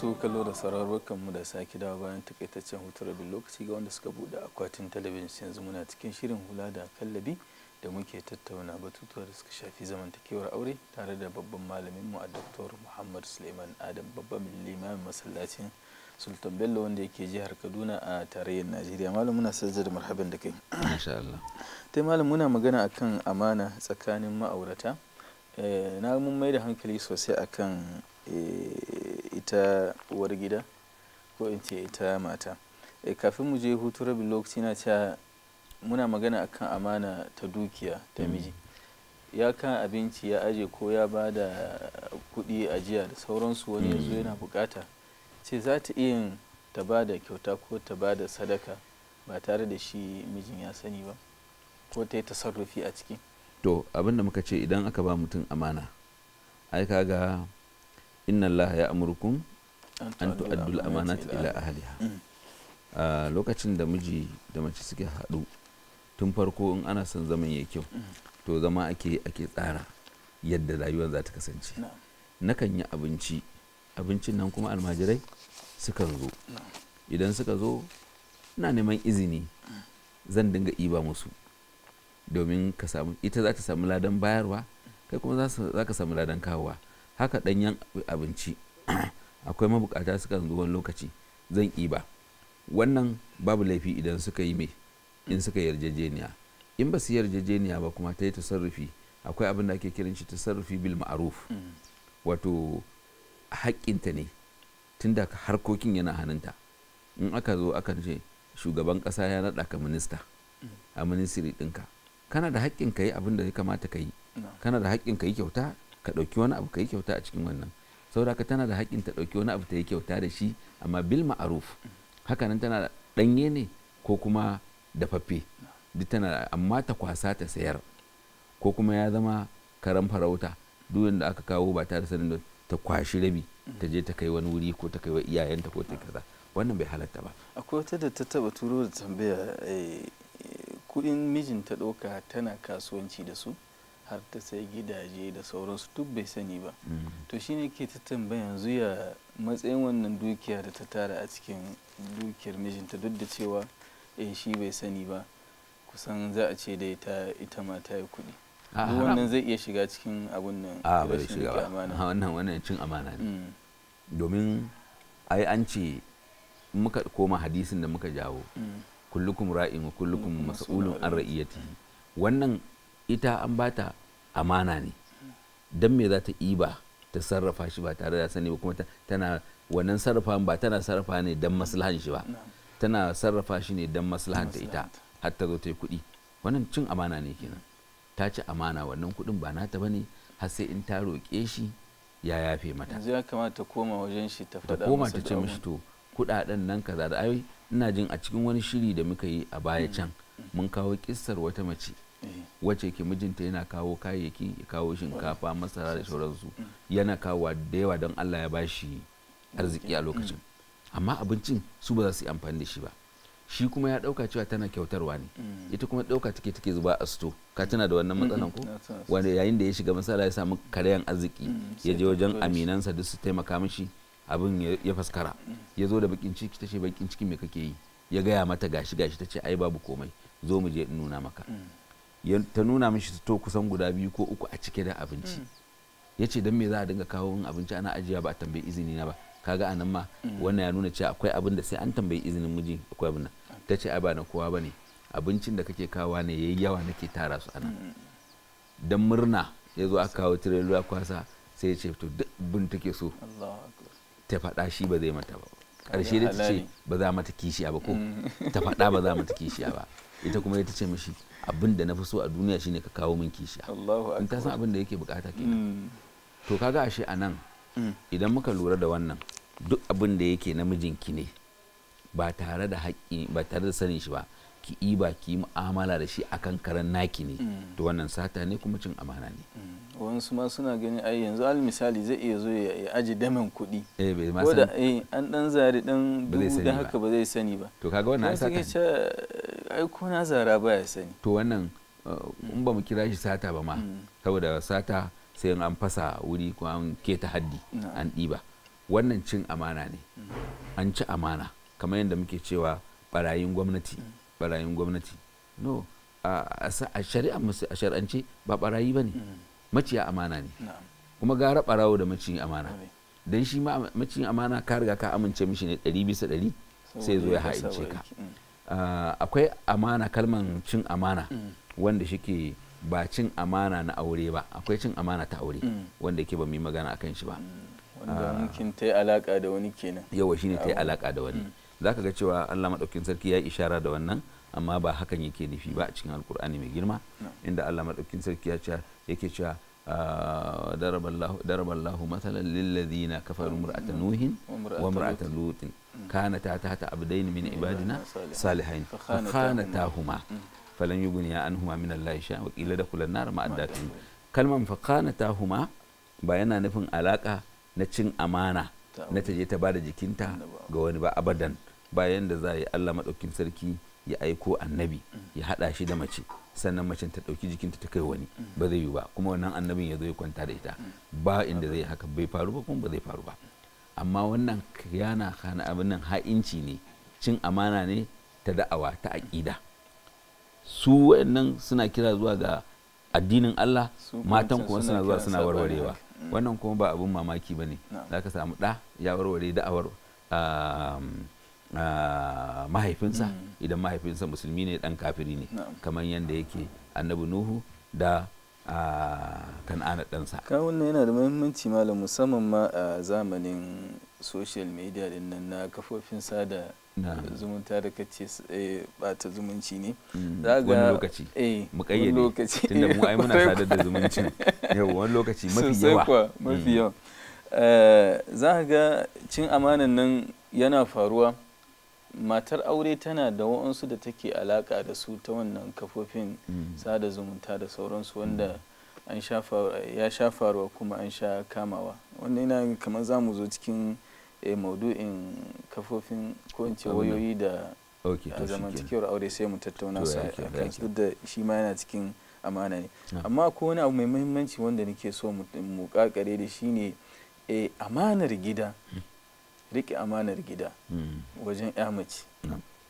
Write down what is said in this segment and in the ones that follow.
masu kallo da sauraron mu da sake dawo bayan takaitaccen hutu rabin lokaci ga wanda suka bude akwatin talabijin yanzu muna cikin shirin hula da kallabi da muke tattauna batutuwa da suka shafi zamantakewar aure tare da babban malamin mu a Dr. Muhammad Suleiman Adam, babban limamin masallacin Sultan Bello wanda yake jihar Kaduna a tarayyar Najeriya. Malam muna sajjar da marhaban da kai. Masha Allah. Tai malam muna magana akan amana tsakanin ma'aurata. Na mun mai da hankali sosai akan ita uwar gida ko in ce ita mata. Kafin mu je hutu rabin lokaci na cewa muna magana akan amana ta dukiya ta miji. Ya kan abinci ya aje ko ya ba da kuɗi ajiya da sauransu, wani yanzu yana bukata ce za ta iya ta ba da kyauta ko ta ba da sadaka ba tare da shi mijin ya sani ba ko ta yi tasarrufi a ciki. To abinda muka ce idan aka ba mutum amana, ai kaga inna Allah ya amurkum an tu'addul amanati ila ahliha. A lokacin da miji da mace suke haɗu tun farko in ana son zaman ya kyau to zama ake tsara yadda rayuwar za ta kasance. Nakan yi abincin nan kuma almajirai sukan zo, idan suka zo ina neman izini zan dinga iba musu domin ka samu, ita za ta samu ladan bayarwa, kai kuma za ka samu ladan kawowa. Haka ɗanyen abinci akwai mabukata sukan zo wani lokaci zan iba, wannan babu laifi idan suka yi in suka yarjejeniya. In ba su yarjejeniya ba kuma ta yi tasarrufi, akwai abin da ake kiran shi tasarrufi bil ma'ruf, wato haƙƙinta ne tunda harkokin yana hannunta. In aka zo akan ce shugaban ƙasa ya naɗa ka minista a ministry ɗinka, kana da haƙƙin ka yi abin da ya kamata ka yi, kana da haƙƙin ka yi kyauta, ka ɗauki wani abu ka yi kyauta a cikin wannan. Saboda ka tana da haƙƙin ta ɗauki wani abu ta yi kyauta da shi, amma bil ma'ruf. Hakanan tana da ɗanye ne ko kuma dafaffe, duk tana, amma ta kwasa ta sayar ko kuma ya zama karan farauta, duk da aka kawo ba tare da sanin da ta kwashi rabi ta je ta kai wani wuri ko ta kai wa iyayenta ko ta kaza, wannan bai halatta ba. Akwai wata da ta taba turo da tambaya, kuɗin mijin ta ɗauka tana kasuwanci da su har ta sai gidaje da sauransu duk bai sani ba. To shine ke ta tambaya yanzu ya matsayin wannan dukiya da ta tara a cikin dukiyar mijinta, duk da cewa shi bai sani ba, kusan za a ce da ita ma ta yi kuɗi. Duk wannan zai iya shiga cikin abun nan. A bai shiga ba, wannan cin amana ne. Domin ai an ce muka koma hadisin da muka jawo, kullukum ra'in wa kullukum mas'ulun an ra'iyatihi. Wannan ita an bata amana ne, dan me za ta iba ta sarrafa shi ba tare da sani ba, kuma tana wannan sarrafa ba tana sarrafa ne dan maslahan shi ba, tana sarrafa shi ne dan maslahan ta ita har ta zo ta yi kuɗi. Wannan cin amana ne kenan, ta ci amana, wannan kuɗin ba nata bane har sai in ta roƙe shi ya yafe mata. Yanzu ya kamata ta koma wajen shi ta faɗa masa, ta koma ta ce mishi to kuɗaɗen nan kaza da ai ina jin a cikin wani shiri da muka yi a baya can mun kawo kissar wata mace wacce ke mijinta yana kawo kayayyaki, ya kawo shinkafa, masara da sauransu, yana kawo da yawa don Allah ya bashi arziki a lokacin, amma abincin su ba za su yi amfani da shi ba. Shi kuma ya dauka cewa tana kyautarwa ne, ita kuma dauka take zuba a sto. Ka tuna da wannan matsalan ko, wanda yayin da ya shiga masala ya samu karyan arziki, ya je wajen aminansa duk su taimaka mishi, abin ya faskara, ya zo da bakin ciki, tace bakin ciki me kake yi, ya gaya mata gashi tace ai babu komai, zo mu je in nuna maka. Ta nuna mishi to kusan guda 2 ko 3 a cike da abinci. Ya ce don me za a dinga kawo abinci ana ajiya ba a tambayi izini na ba. Kaga anan ma wannan ya nuna cewa akwai abin da sai an tambayi izinin miji, akwai abin nan. Ta ce ai ba na kowa bane, abincin da kake kawo ne yayi yawa nake tara su anan. Dan murna ya zo aka kawo tirelu ya kwasa, sai ya ce to duk bin take so ta faɗa shi ba zai mata ba. Ƙarshe da ta ce ba za mata kishiya ba ko ta faɗa ba za mata kishiya ba. Ita kuma ita ce mishi abin da na fi so a duniya shine ka kawo min kishiya. In ta san abin da yake bukata kenan. To kaga ashe anan idan muka lura da wannan, duk abin da yake namijinki ne ba tare da haƙƙi, ba tare da sanin shi ba, ki iba ki mu'amala da shi akan karan naki ne, to wannan sata ne kuma cin amana ne. Wasu ma suna gani ai yanzu al misali zai iya zo ya aji damin kuɗi, bai ma ko da san an dan zari dan dubu da haka ba zai sani ba. to kaga wannan sata ne. Ai ko na zara ba ya sani. To wannan in ba mu kira shi sata ba ma, saboda sata sai an fasa wuri ko an keta haddi an ɗiba. wannan cin amana ne. An ci amana kamar yadda muke cewa barayin gwamnati. Barayin gwamnati no, a shari'ance ba barayi ba ne, maciya amana ne. Kuma gara barawo da maciyin amana, don shi maciyin amana ka riga ka amince mishi ne 100% sai zo ya ha'ince ka. Akwai amana, kalman cin amana wanda shike ba cin amana na aure ba, akwai cin amana ta aure wanda yake ba mu yi magana akan shi ba, wanda mumkin ta yi alaka da wani kenan. Yawa shine ta yi alaka da wani. Zaka ga cewa Allah madaukakin sarki ya yi ishara da wannan, amma ba hakan yake nufi ba a cikin alkur'ani mai girma, inda Allah madaukakin sarki yake cewa daraballahu mathalan lilladhina kafaru imra'ata nuhin wa imra'ata lutin kanata tahta abdayn min ibadina salihain fa khanatahuma falan yughniya anhuma min Allahi shay'an wa qila dakhulan nar ma'a dakhilin. Kalman fa khanatahuma ba yana nufin alaka na cin amana na taje ta bada jikinta ga wani ba abadan. Bayan da za yi Allah madaukakin sarki ya aiko annabi ya hada shi da mace, sannan macen ta dauki jikinta ta kai wani, ba zai yi ba. Kuma wannan annabin ya zo ya kwanta da ita, ba inda zai haka, bai faru ba kuma ba zai faru ba. Amma wannan yana hana abin nan, ha'inci ne, cin amana ne ta da'awa ta aqida. Su wayannan suna kira zuwa ga addinin Allah, matan kuma suna zuwa suna warwarewa. Wannan kuma ba abun mamaki bane, zaka samu da ya warware da'awar mahaifinsa idan mahaifinsa musulmi ne dan kafiri ne, kamar yadda yake annabi Nuhu da Kan'ana ɗansa. Wannan yana da muhimmanci malam, musamman ma a zamanin social media din nan na kafofin sada zumunta da kace bata zumunci ne. Wani lokaci mu kayyade tunda mu ai muna sadar da zumuncin yau, wani lokaci mafi yawa za ga cin amanan nan yana faruwa. Matar aure tana da wa'ansu da take alaka da su ta wannan kafofin sada zumunta da sauransu, wanda ya sha faruwa kuma an sha kamawa. Wannan yana kamar za mu zo cikin maudu'in kafofin ko in ce wayoyi da zamantakewar aure sai mu tattauna su a kan duk da shi ma yana cikin amana ne. Amma ko wani abu mai muhimmanci wanda nake so mu kakare da shi ne amanar gida. Rike amanar gida wajen ya mace,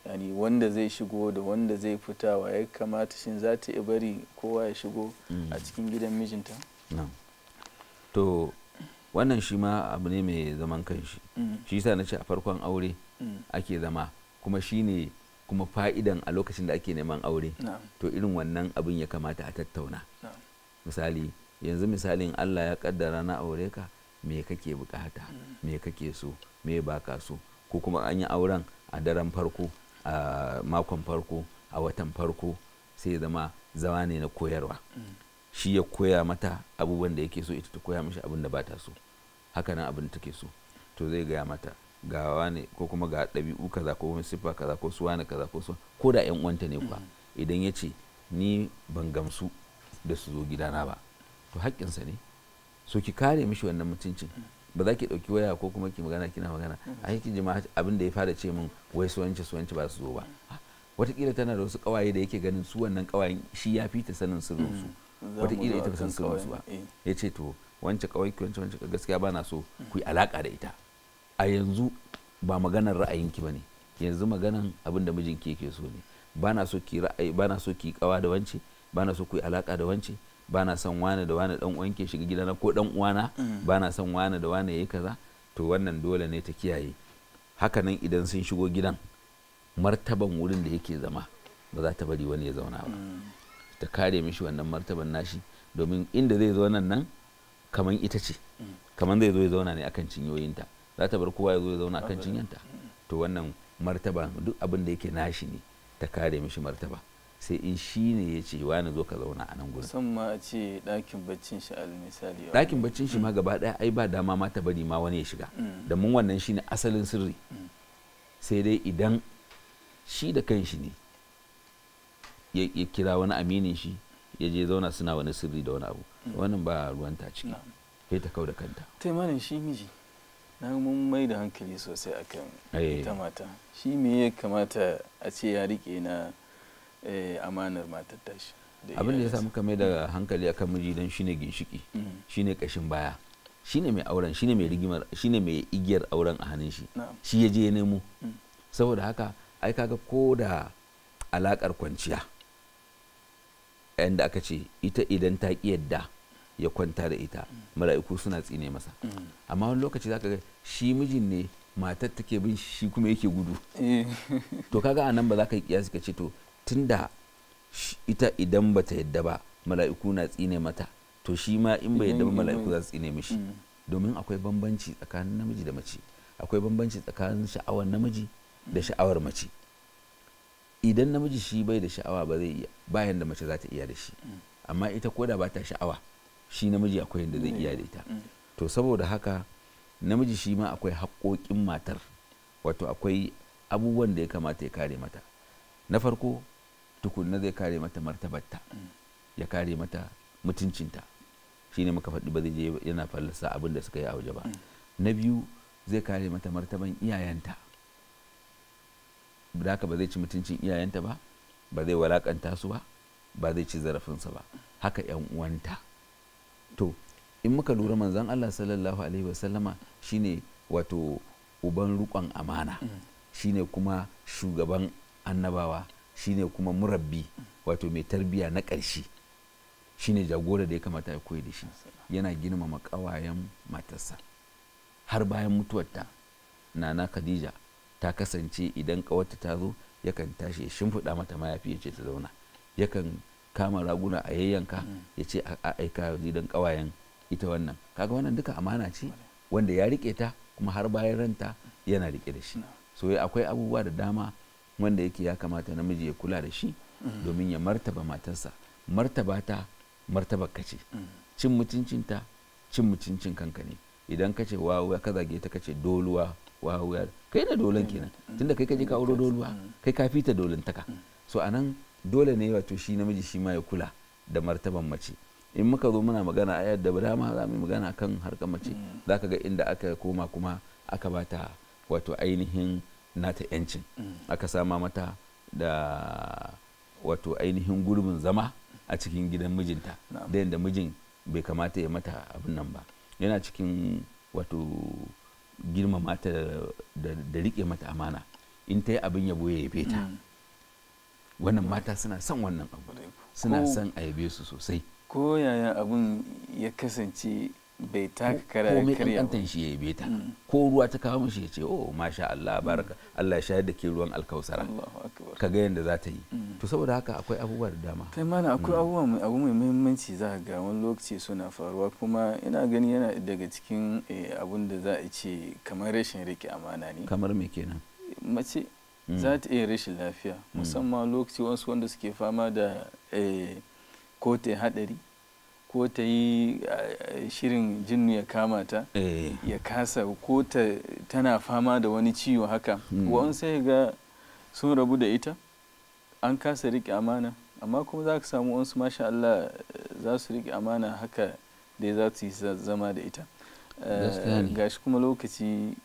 yani wanda zai shigo da wanda zai fita, wa ya kamata shin za ta bari kowa ya shigo a cikin gidan mijinta? To wannan shi ma abu ne mai zaman kanshi. Shi yasa na ce a farkon aure ake zama, kuma shi ne kuma fa'idan a lokacin da ake neman aure. To irin wannan abin ya kamata a tattauna. Misali yanzu misalin Allah ya kaddara na aure ka, me kake bukata, me kake so, me baka so, ko kuma an yi auren a daren farko, a makon farko, a watan farko, sai zama ne na koyarwa. Shi ya koya mata abubuwan da yake so, ita ta koya mishi abin da ba ta so, haka nan abin da take so. To zai gaya mata ga wane, ko kuma ga ɗabi'u kaza, ko wani siffa kaza, ko su wane kaza, ko da ƴan uwanta ne kuwa. Idan ya ce ni ban gamsu da su zo gidana ba, to haƙƙinsa ne. So ki kare mishi wannan mutuncin. Ba za ki ɗauki waya ko kuma ki magana kina magana ai ki jima abin da ya fara ce min wai su wance ba su zo ba. Wataƙila tana da wasu ƙawaye da yake ganin su wannan ƙawayen shi ya fi ta sanin sirrin su, wataƙila ita ba san sirrin su ba. Ya ce to wance ƙawai ki wance gaskiya ba na so ku yi alaƙa da ita. A yanzu ba maganar ra'ayinki ba ne, yanzu maganar abin da mijinki yake so ne. Ba na so ki ra'ayi, ba na so ki ƙawa da wance, ba na so ku yi alaƙa da wance, ba na son wane da wane dan uwan ke shiga gidana ko dan uwana, ba na son wane da wane yayi kaza. To wannan dole ne ta kiyaye. Haka nan idan sun shigo gidan, martaban wurin da yake zama ba za ta bari wani ya zauna ba, ta kare mishi wannan martaban nashi, domin inda zai zo nan kaman ita ce, kaman zai zo ya zauna ne akan cinyoyinta, za ta bar kowa ya zo ya zauna akan cinyanta. To wannan martaba, duk abin da yake nashi ne, ta kare mishi martaba. Sai in shi ne ya ce wani zo ka zauna a nan gurin. Musamman a ce ɗakin baccin shi al misali. Ɗakin baccin shi ma gaba ɗaya ai ba dama ma ta bari ma wani ya shiga. Da mun wannan shi ne asalin sirri. Sai dai idan shi da kan shi ne ya kira wani aminin shi ya je zauna suna wani sirri da wani abu, wannan ba ruwanta ciki, sai ta kau da kanta. Taimanin shi miji na mun mai da hankali sosai akan ita mata. Shi me ya kamata a ce ya rike na amanar matar tashi? Abin da ya sa muka mai da hankali akan miji dan shine ginshiki, shine kashin baya, shine mai auren, shine mai rigimar, shine mai igiyar auren a hannun shi, shi ya je ya nemo. Saboda haka ai kaga ko da alakar kwanciya yanda aka ce ita idan ta ki yadda ya kwanta da ita, mala'iku suna tsine masa. Amma wani lokaci zaka ga shi mijin ne matar take bin shi kuma yake gudu. To kaga anan ba za ka yi kiyasi ka ce to tunda ita idan bata yadda ba mala'iku na tsine mata, to shi ma in bai yadda ba mala'iku za su tsine mishi. Domin akwai bambanci tsakanin namiji da mace, akwai bambanci tsakanin sha'awar namiji da sha'awar mace. Idan namiji shi bai da sha'awa ba zai iya, bayan da mace za ta iya da shi. Amma ita koda ba ta sha'awa, shi namiji akwai yadda zai iya da ita. To saboda haka namiji shi ma akwai haƙoƙin matar, wato akwai abubuwan da ya kamata ya kare mata. Na farko tukunna zai kare mata martabarta, ya kare mata mutuncinta, shine muka faɗi ba zai je yana fallasa abin da suka yi a waje ba. Na biyu zai kare mata martaban iyayenta, da haka ba zai ci mutuncin iyayenta ba, ba zai walakanta su ba, ba zai ci zarafinsa ba, haka yan uwanta. To in muka lura manzon Allah sallallahu alaihi wasallama shine wato uban rukon amana, shine kuma shugaban annabawa, shine kuma murabbi, wato mai tarbiya na ƙarshe, shine jagora da ya kamata ya koyi da shi. Yana girmama ƙawayen matarsa har bayan mutuwarta. Nana Khadija ta kasance idan ƙawarta ta zo yakan tashi ya shimfiɗa mata mayafi ya ce ta zauna, yakan kama raguna a yayyanka ya ce a aika gidan ƙawayen ita wannan. Kaga wannan duka amana ce wanda ya rike ta kuma har bayan ranta yana rike da shi. So akwai abubuwa da dama wanda yake ya kamata namiji ya kula da shi domin ya martaba matarsa. Martaba ta martabar ka ce, cin mutuncinta cin mutuncin kanka ne. Idan ka ce wawu ka zage ta, ka ce doluwa wawu, kai na dolan kenan, tunda kai ka je ka auro doluwa, kai ka fita dolantaka. So anan dole ne wato shi namiji shi ma ya kula da martaban mace. In muka zo muna magana a yadda ba dama za mu yi magana kan harkar mace, za ka ga inda aka koma kuma aka bata wato ainihin nata yancin, aka sama mata da wato ainihin gurbin zama a cikin gidan mijinta, da yadda mijin bai kamata ya mata abin nan ba. Yana cikin wato girmama ta da rike mata amana. In ta yi abin yabo ya yabe ta. Wannan mata suna son wannan abu, suna son a yabe su sosai. Ko yaya abun ya kasance bai taka kara komai karya ba. kankantan shi ya yabe ta. Ko ruwa ta kawo mishi ya ce oh masha Allah baraka, Allah ya shayar da ke ruwan alkausara, ka ga yadda za ta yi. To saboda haka akwai abubuwa da dama. Kai mana akwai abu mai muhimmanci za ga wani lokaci suna faruwa, kuma ina gani yana daga cikin abun da za a ce kamar rashin rike amana ne. Kamar me kenan? Mace za ta iya rashin lafiya, musamman lokaci wasu wanda suke fama da ko ta haɗari ko ta yi shirin jinnu ya kama ta ya kasa, ko tana fama da wani ciwo haka, wa'an sai ga sun rabu da ita, an kasa riƙe amana. Amma kuma za ka samu wasu masha Allah za su riƙe amana haka dai za su yi zama da ita. Gashi kuma lokaci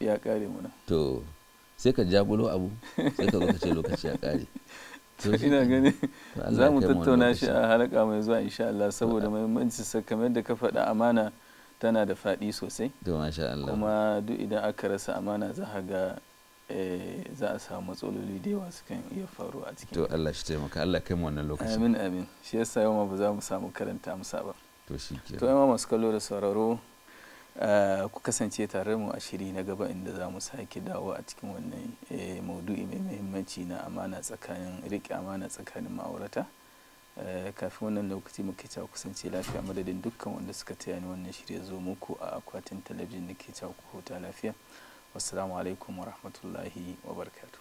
ya ƙare muna. To sai ka jagulo abu sai ka zo ka ce lokaci ya ƙare. Ina gani za mu tattauna shi a halaka mai zuwa insha Allah, saboda muhimmanci kamar da ka faɗa amana tana da faɗi sosai. Kuma duk idan aka rasa amana za a ga za a samu matsaloli da yawa su kan iya faru a cikin. To Allah shi taimaka, Allah kai mu wannan lokaci. Amin amin. Shi yasa yau ma ba za mu samu karanta musa ba. To shi ke. To yamma masu kallo da sauraro ku kasance tare mu a shiri na gaba inda za mu sake dawo a cikin wannan maudu'i mai muhimmanci na amana tsakanin riƙe amana tsakanin ma'aurata. Kafin wannan lokaci muke cewa kusance lafiya, madadin dukkan wanda suka taya ni wannan shirya zo muku a akwatin talabijin da ke cewa ku huta lafiya. Wassalamu alaikum wa rahmatullahi wa barakatuh.